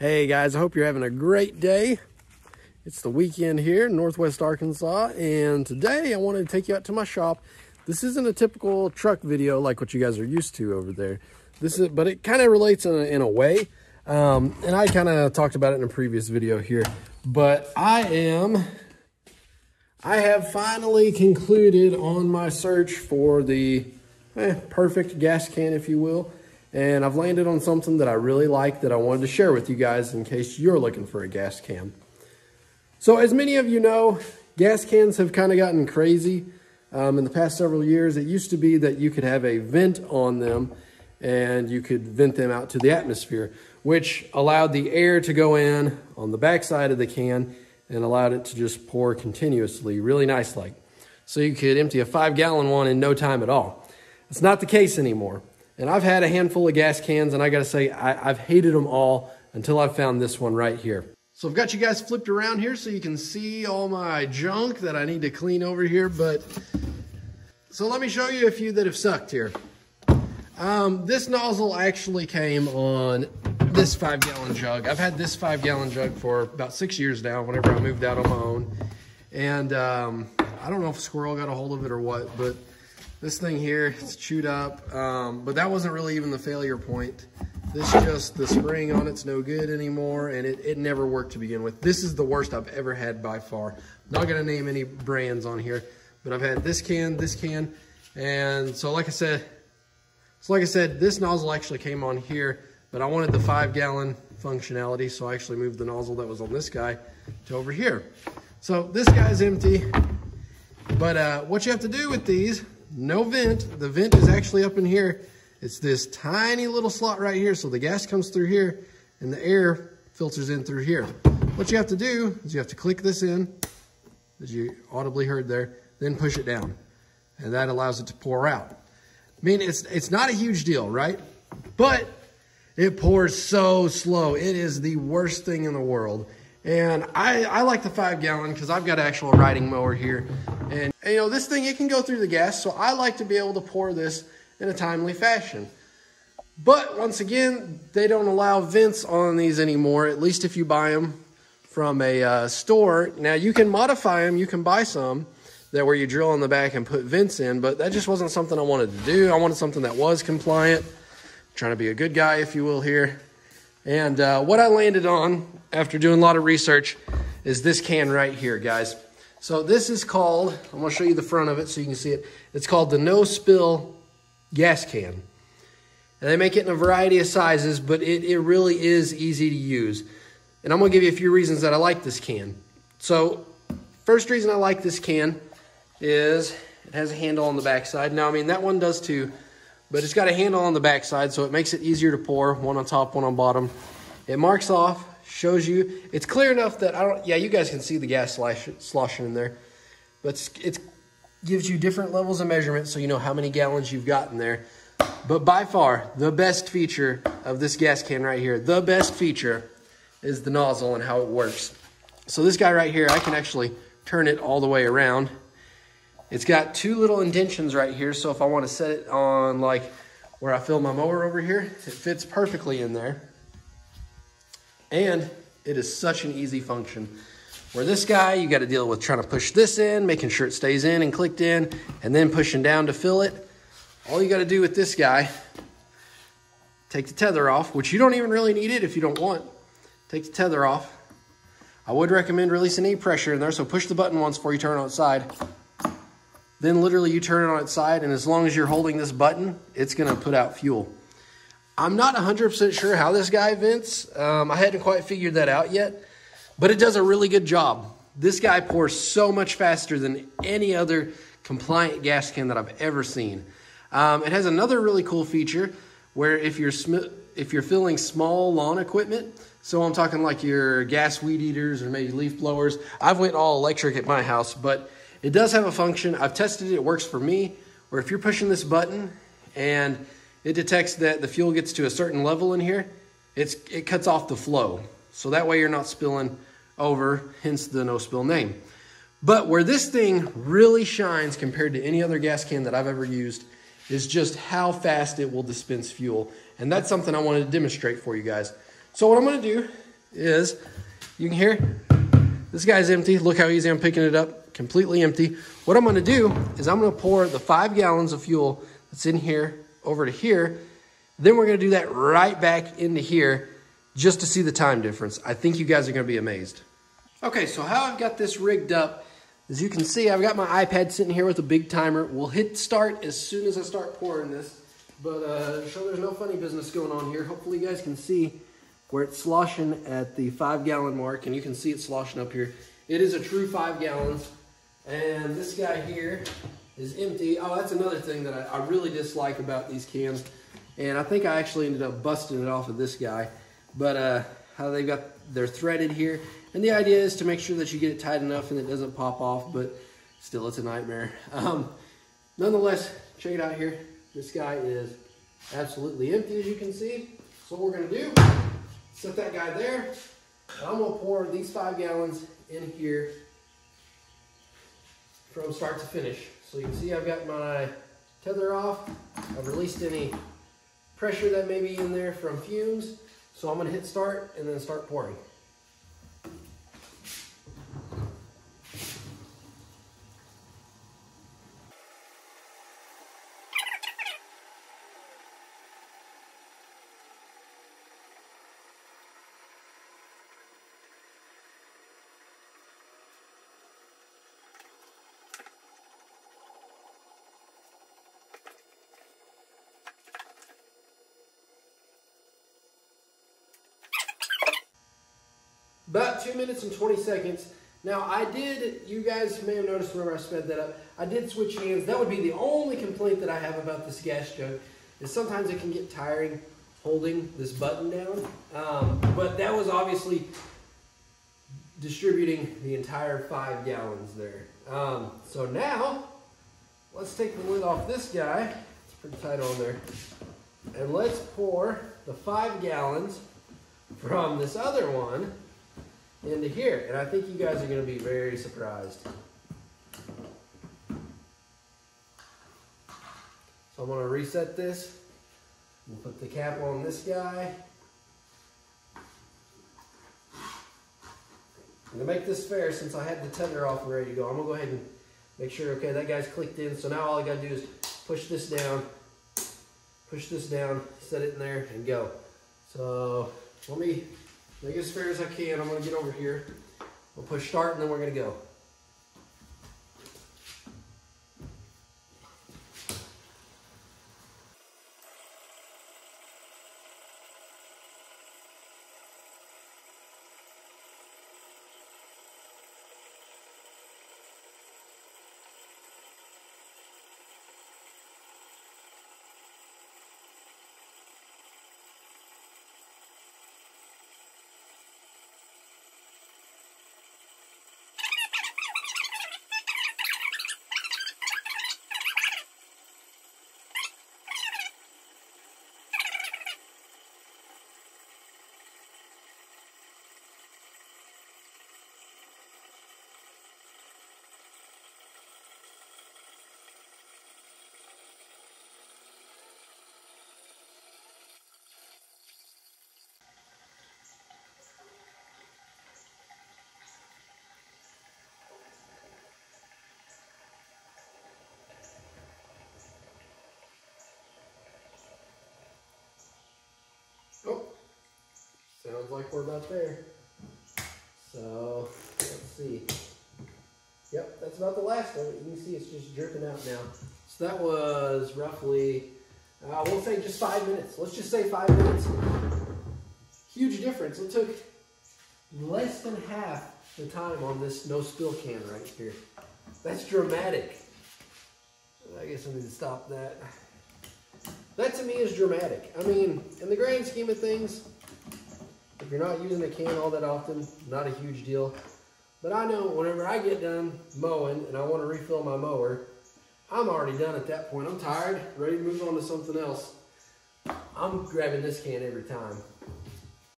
Hey guys, I hope you're having a great day. It's the weekend here in Northwest Arkansas, and today I wanted to take you out to my shop. This isn't a typical truck video like what you guys are used to over there. But it kind of relates in a way, and I kind of talked about it in a previous video here. But I have finally concluded on my search for the perfect gas can, if you will. And I've landed on something that I really like that I wanted to share with you guys in case you're looking for a gas can. So as many of you know, gas cans have kind of gotten crazy in the past several years. It used to be that you could have a vent on them and you could vent them out to the atmosphere, which allowed the air to go in on the back side of the can and allowed it to just pour continuously, really nice like. So you could empty a 5-gallon one in no time at all. It's not the case anymore. And I've had a handful of gas cans, and I gotta say, I've hated them all until I found this one right here. So I've got you guys flipped around here so you can see all my junk that I need to clean over here. So let me show you a few that have sucked here. This nozzle actually came on this 5-gallon jug. I've had this 5-gallon jug for about 6 years now, whenever I moved out on my own. And I don't know if a squirrel got a hold of it or what, but this thing here, it's chewed up, but that wasn't really even the failure point. The spring on it's no good anymore, and it never worked to begin with. This is the worst I've ever had by far. I'm not gonna name any brands on here, but I've had this can, and so like I said, this nozzle actually came on here, but I wanted the 5-gallon functionality, so I actually moved the nozzle that was on this guy to over here. So this guy's empty, but what you have to do with these, no vent. The vent is actually up in here. It's this tiny little slot right here. So the gas comes through here and the air filters in through here. What you have to do is you have to click this in, as you audibly heard there, then push it down. And that allows it to pour out. I mean, it's not a huge deal, right? But it pours so slow. It is the worst thing in the world. And I like the 5-gallon because I've got an actual riding mower here. And you know, this thing, it can go through the gas, so I like to be able to pour this in a timely fashion. But once again, they don't allow vents on these anymore, at least if you buy them from a store. Now, you can modify them. You can buy some that where you drill on the back and put vents in, but that just wasn't something I wanted to do. I wanted something that was compliant. I'm trying to be a good guy, if you will, here. And what I landed on after doing a lot of research is this can right here, guys. So this is called, I'm gonna show you the front of it so you can see it. It's called the No Spill Gas Can. And they make it in a variety of sizes, but it really is easy to use. And I'm gonna give you a few reasons that I like this can. So first reason I like this can is it has a handle on the back side. Now, I mean, that one does too, but it's got a handle on the back side, so it makes it easier to pour, one on top, one on bottom. It marks off, shows you. It's clear enough that you guys can see the gas sloshing in there, but it gives you different levels of measurement so you know how many gallons you've got in there. But by far, the best feature of this gas can right here, the best feature is the nozzle and how it works. So this guy right here, I can actually turn it all the way around. It's got two little indentions right here, so if I want to set it on like where I fill my mower over here, it fits perfectly in there. And it is such an easy function. Where this guy, you got to deal with trying to push this in, making sure it stays in and clicked in, and then pushing down to fill it. All you got to do with this guy, take the tether off, which you don't even really need it if you don't want. Take the tether off. I would recommend releasing any pressure in there, so push the button once before you turn it on its side. Then literally you turn it on its side, and as long as you're holding this button, it's going to put out fuel. I'm not 100% sure how this guy vents. I hadn't quite figured that out yet, but it does a really good job. This guy pours so much faster than any other compliant gas can that I've ever seen. It has another really cool feature where if you're filling small lawn equipment, so I'm talking like your gas weed eaters or maybe leaf blowers. I've went all electric at my house, but it does have a function. I've tested it. It works for me, where if you're pushing this button and it detects that the fuel gets to a certain level in here, it cuts off the flow. So that way you're not spilling over, hence the no spill name. But where this thing really shines compared to any other gas can that I've ever used is just how fast it will dispense fuel. And that's something I wanted to demonstrate for you guys. So what I'm gonna do is, you can hear, this guy's empty. Look how easy I'm picking it up, completely empty. What I'm gonna do is I'm gonna pour the 5 gallons of fuel that's in here over to here. Then we're gonna do that right back into here just to see the time difference. I think you guys are gonna be amazed. Okay, so how I've got this rigged up, as you can see, I've got my iPad sitting here with a big timer. We'll hit start as soon as I start pouring this. But so there's no funny business going on here. Hopefully you guys can see where it's sloshing at the 5 gallon mark, and you can see it sloshing up here. It is a true 5 gallons. And this guy here is empty. Oh, that's another thing that I really dislike about these cans. And I think I actually ended up busting it off of this guy. But how they're threaded here. And the idea is to make sure that you get it tight enough and it doesn't pop off, but still it's a nightmare. Nonetheless, check it out here. This guy is absolutely empty, as you can see. So what we're gonna do, set that guy there. And I'm gonna pour these 5 gallons in here from start to finish. So you can see I've got my tether off. I've released any pressure that may be in there from fumes. So I'm gonna hit start and then start pouring. About 2 minutes and 20 seconds. Now you guys may have noticed whenever I sped that up, I did switch hands. That would be the only complaint that I have about this gas jug, is sometimes it can get tiring holding this button down. But that was obviously distributing the entire 5 gallons there. So now, let's take the lid off this guy. It's pretty tight on there. And let's pour the 5 gallons from this other one into here. And I think you guys are going to be very surprised. So I'm going to reset this. We'll put the cap on this guy. And to make this fair, since I had the tether off and ready to go, I'm going to go ahead and make sure, okay, that guy's clicked in. So now all I got to do is push this down, set it in there, and go. So let me make it as fair as I can. I'm going to get over here. We'll push start, and then we're going to go. Oh, sounds like we're about there. So, let's see. Yep, that's about the last of it. You can see it's just dripping out now. So that was roughly, we'll say just 5 minutes. Let's just say 5 minutes. Huge difference. It took less than half the time on this no spill can right here. That's dramatic. I guess I need to stop that. That to me is dramatic. I mean, in the grand scheme of things, if you're not using a can all that often, not a huge deal. But I know whenever I get done mowing and I want to refill my mower, I'm already done at that point. I'm tired, ready to move on to something else. I'm grabbing this can every time.